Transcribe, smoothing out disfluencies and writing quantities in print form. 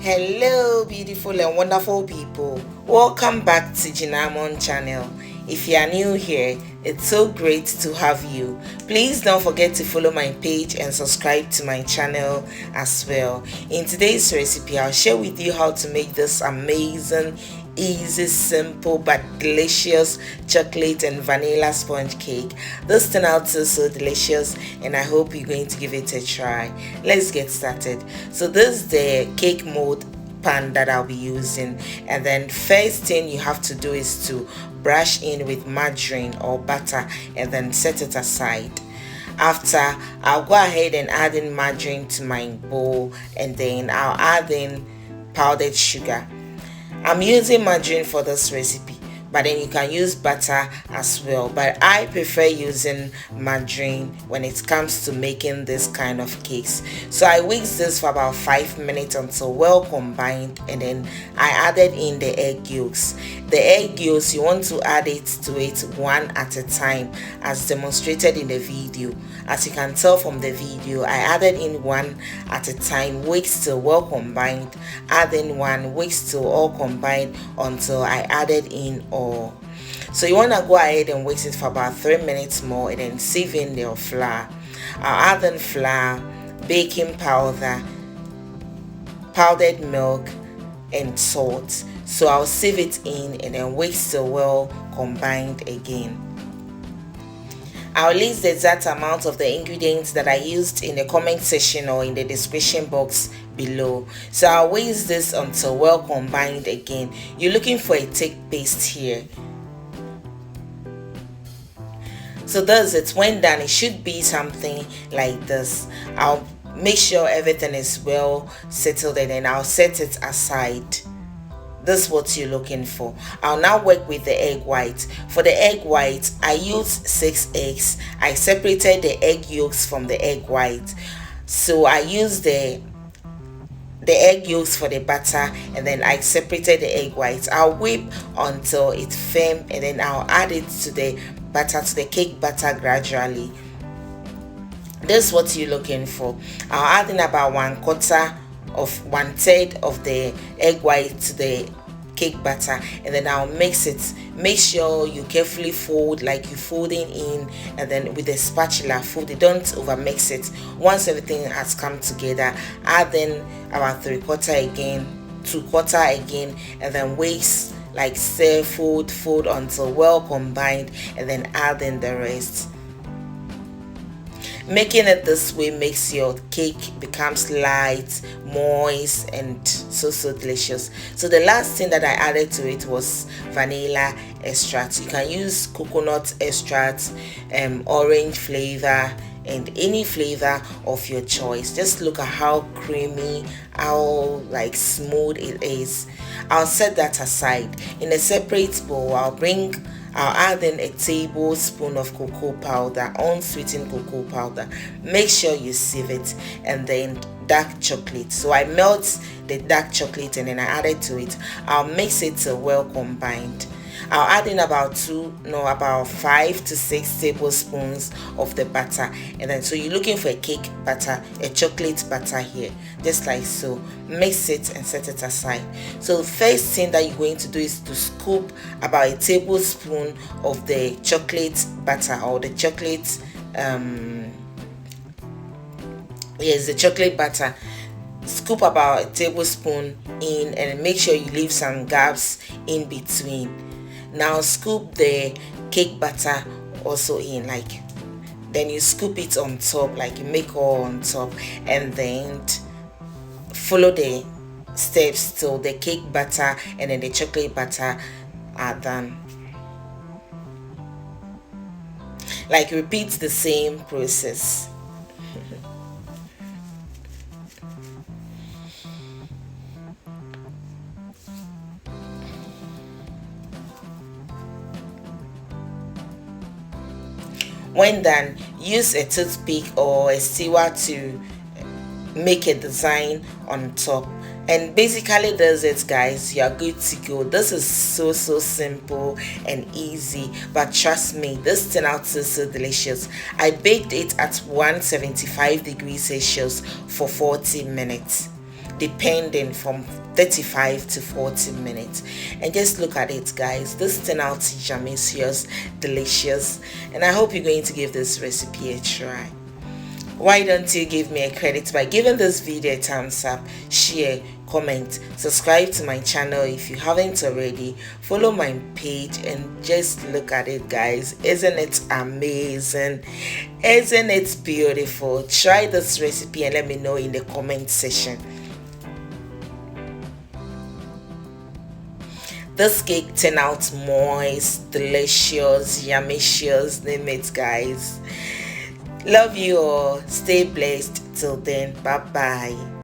Hello beautiful and wonderful people, welcome back to Jinamon channel. If you are new here, it's so great to have you. Please don't forget to follow my page and subscribe to my channel as well. In today's recipe, I'll share with you how to make this amazing, easy, simple but delicious chocolate and vanilla sponge cake. This turned out so delicious and I hope you're going to give it a try. Let's get started. So this is the cake mold pan that I'll be using, and then first thing you have to do is to brush in with margarine or butter and then set it aside. After, I'll go ahead and add in margarine to my bowl, and then I'll add in powdered sugar. I'm using margarine for this recipe, but then you can use butter as well, but I prefer using margarine when it comes to making this kind of cakes. So I whisked this for about 5 minutes until well combined, and then I added in the egg yolks. The egg yolks, you want to add it one at a time as demonstrated in the video. As you can tell from the video, I added in one at a time, whisked till well combined, add in one, whisked till all combined until I added in all. So you want to go ahead and whisk it for about 3 minutes more, and then sieve in your flour. I'll add in flour, baking powder, powdered milk and salt. So I'll sieve it in and then whisk till well combined again. I'll list the exact amount of the ingredients that I used in the comment section or in the description box below. So I'll whisk this until well combined again. You're looking for a thick paste here. So that's it. When done, it should be something like this. I'll make sure everything is well settled and then I'll set it aside. This is what you're looking for. I'll now work with the egg white. For the egg white, I used 6 eggs. I separated the egg yolks from the egg white. So I used the egg yolks for the butter, and then I separated the egg whites. I'll whip until it's firm, and then I'll add it to the butter, to the cake batter gradually. This is what you're looking for. I'll add in about 1/3 of the egg white to the cake batter, and then I'll mix it. Make sure you carefully fold, like you're folding in, and then with the spatula fold it. Don't over mix it. Once everything has come together, add in about 3/4 again, 2/4 again, and then whisk, like stir, fold until well combined, and then add in the rest. Making it this way makes your cake becomes light, moist, and so delicious. So the last thing that I added to it was vanilla extract. You can use coconut extract, orange flavor, and any flavor of your choice. Just look at how creamy, how like smooth it is. I'll set that aside. In a separate bowl, I'll add in a tablespoon of cocoa powder, unsweetened cocoa powder. Make sure you sieve it, and then dark chocolate. So I melt the dark chocolate and then I add it to it. I'll mix it till well combined. I'll add in about 5 to 6 tablespoons of the butter, and then so you're looking for a cake batter, a chocolate batter here, just like so. Mix it and set it aside. So the first thing that you're going to do is to scoop about a tablespoon of the chocolate butter, or the chocolate the chocolate butter. Scoop about a tablespoon in and make sure you leave some gaps in between. Now scoop the cake batter also in, like, then you scoop it on top, like you make all on top, and then follow the steps till the cake batter and then the chocolate butter are done. Like, repeat the same process. When done, use a toothpick or a skewer to make a design on top, and basically that's it, guys. You are good to go. This is so simple and easy, but trust me, this turned out so delicious. I baked it at 175 degrees Celsius for 40 minutes. depending from 35 to 40 minutes. And just look at it, guys. This turned out jamisious, delicious, and I hope you're going to give this recipe a try. Why don't you give me a credit by giving this video a thumbs up, share, comment, subscribe to my channel if you haven't already, follow my page, and just look at it, guys. Isn't it amazing? Isn't it beautiful? Try this recipe and let me know in the comment section. This cake turned out moist, delicious, yummy-cious, name it, guys. Love you all. Stay blessed. Till then, bye bye.